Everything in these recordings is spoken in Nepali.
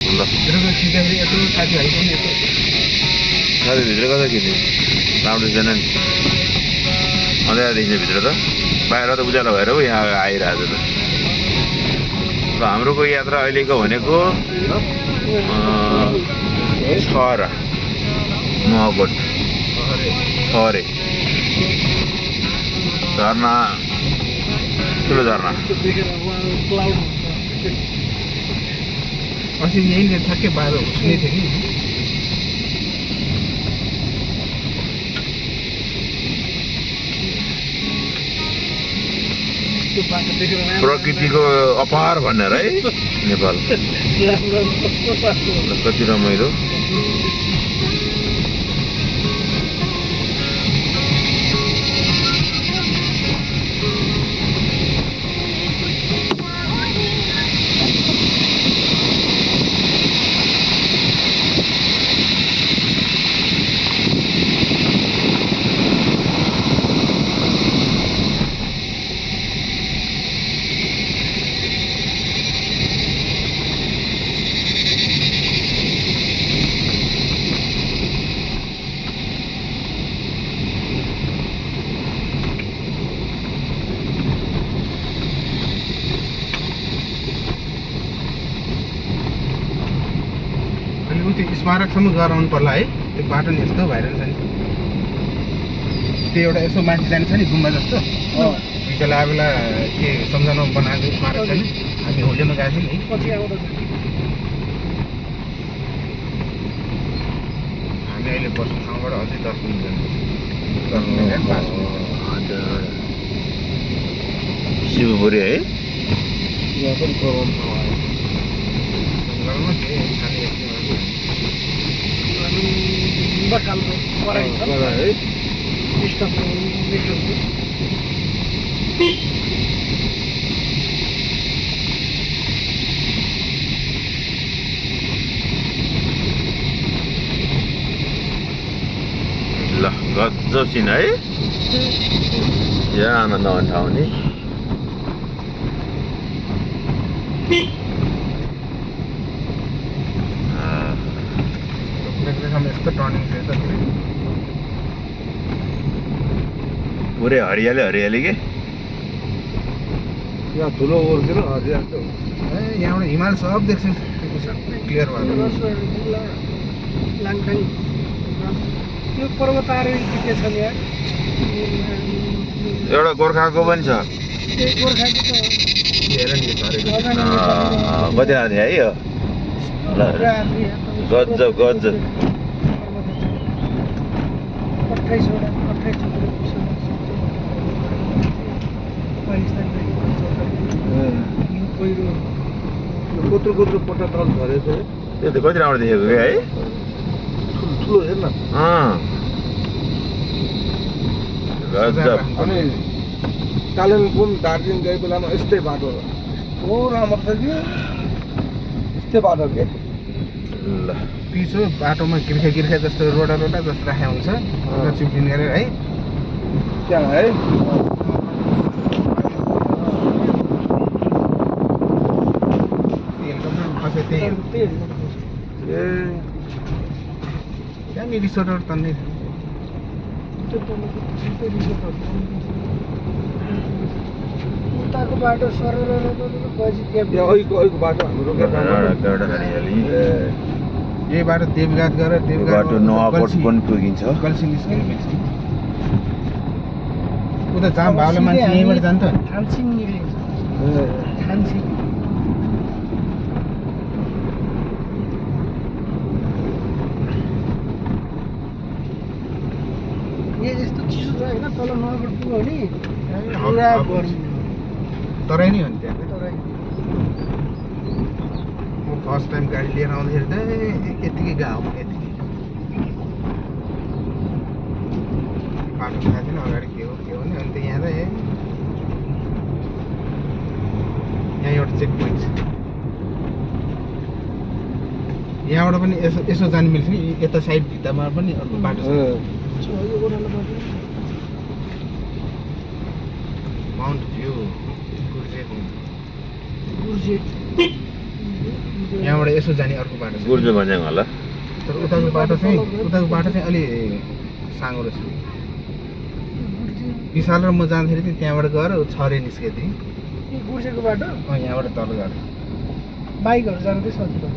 ल साथी भित्र कता खिच्ने राम्रो छैन नि अँध्यारो देखिन्छ भित्र त बाहिर त उज्यालो भएर पो यहाँ आइरहेको छ त र हाम्रोको यात्रा अहिलेको भनेको छहरा नुवाकोट छहरे झरना ठुलो झरना अस्ति यहीँनिर ठ्याक्कै बाह्र सुने थियो कि प्रकृतिको अपार भनेर है नेपाल कति रमाइलो त्यो स्मारकसम्म गराउनु पर्ला है त्यो बाटो नि यस्तो भइरहेको छ नि त्यो एउटा यसो माथि जाने छ नि गुम्बा जस्तो हिजो बेला के सम्झनामा बनाएको स्मारक छ नि हामी होलीमा गएको थियौँ नि पछि आउँदा हामी अहिले बस्ने ठाउँबाट अझै 10 मिनट जानुपर्छ शिवपुरी है यहाँ पनि प्रोग्राम जङ्गलमा के खाने बखालको पढाइ छ है स्टकको मेट्रोको ल गजब सिन है यहाँ आनन्द आउने ठाउँ नि यस्तो टर्निङ छ त पुरै हरियाली हरियाली के यहाँ ठुलो ओर्किनु हरियाली यहाँबाट हिमाल सब देख्छ क्लियर भयो लाङटाङ यो पर्वत आरोही के छ यहाँ एउटा गोर्खाको पनि छ गोर्खाको त हेर नि कति आएको थियो है यो गजब गजब 28 कोत्रो पट्टा तल झरेछ त्यो त कति राम्रो देखेको क्या है ठुलो हेर्न गजब अनि कालिम्पोङ दार्जिलिङ गए बेलामा यस्तै बाटो यस्तो राम्रो छ कि यस्तै बाटो के ल पिछो बाटोमा गिर्खा जस्तो रोडा जस्तो राखेको हुन्छ चिप्लिन गरेर है त्यहाँ है त्यहाँ रिसोर्टहरू तन्ने उताको बाटो सरल बाटो हाम्रो यही बाटो देवघाट गरेर बाटो नुवाकोट पनि पुगिन्छ कल्सी निस्किनु मिल्छ उता जाम भावले मान्छे यहीँबाट जान्छ थानसिङ निक्लिन्छ थानसिङ यहाँ यस्तो चिसो छ होइन तल नुवाकोट पुग्यो भने पुरा गर्मी तराई नै हो नि त्यहाँ तराई फर्स्ट टाइम गाडी लिएर आउँदाखेरि त यतिकै गाउँ यतिकै बाटो थाहा थिएन अगाडि के हो भने अनि त यहाँ त यहाँ एउटा चेक पोइन्ट छ यहाँबाट पनि यसो जानु मिल्छ नि यता साइड भित्तामा पनि अर्को बाटो छ माउन्ट भ्यू गुर्जेट यहाँबाट यसो जाने अर्को बाटो छ गुर्जो भन्ज्याङ होला तर उताको बाटो चाहिँ अलि साँगो रहेछ विशाल र म जाँदाखेरि चाहिँ त्यहाँबाट गएर छरे निस्केको थिएँ गुर्सेको बाटो यहाँबाट तल गएर बाइकहरू जानु चाहिँ सजिलो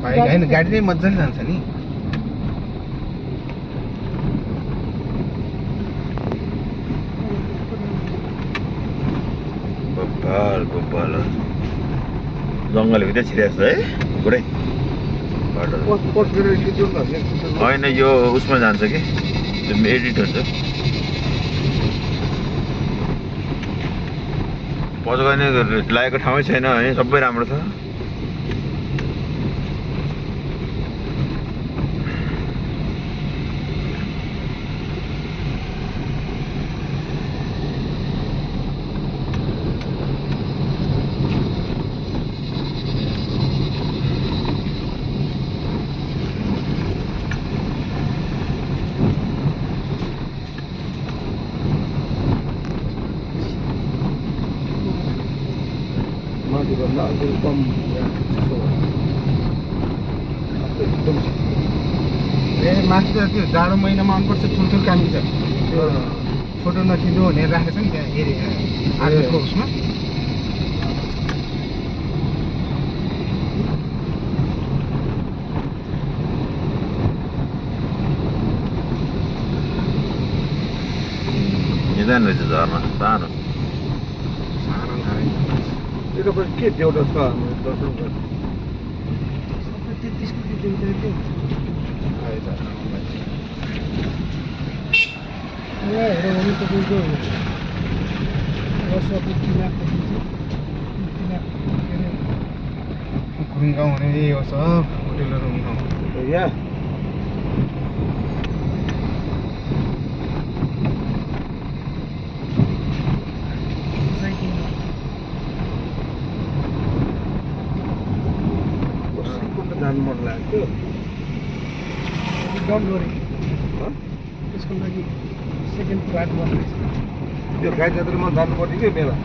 बाइक होइन गाडी नै मजाले जान्छ नि बब्बाल जङ्गलभित्र छिरेको छ है पुरै बाटो होइन यो उसमा जान्छ कि त्यो एडिट हुन्छ पछि गएर लागेको ठाउँै छैन है सबै राम्रो छ माथिभन्दा अझै कम एकदम ए माथि त त्यो जाडो महिनामा मनपर्छ ठुल्ठुलो कामी छ फोटो नखिच्नु भनेर राखेको छ नि त्यहाँ एरिया आर्मीको उसमा निदान रहेछ झर्ना सानो सानो त्यो तपाईँ के देउटा छ हाम्रो दर्शन गर्ने कुरुङ गाउँ भने यही हो सब होटेलहरू ठाउँ यहाँ जानु मन लाग्यो डन्ट वरी त्यसको लागि सेकेन्ड फ्ल्याट बनाउँदैछ त्यो गाई जात्रामा जानु पर्ने कि मेला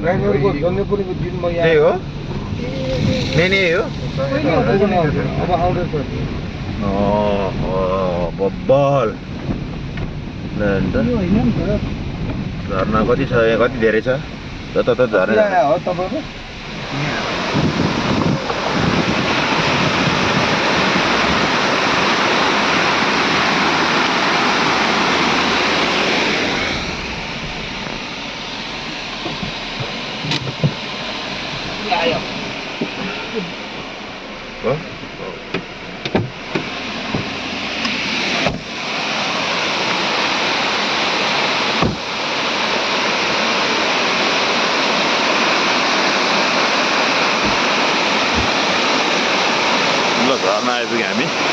गाईहरूको जन्मेपुरीको दिनमा त्यही हो मेन यही हो अब आउँदैछ बब्बल होइन नि त झर्ना कति छ यहाँ कति धेरै छ जता झर्ना हो तपाईँको हो ल घरमा आइपुग्यौँ हामी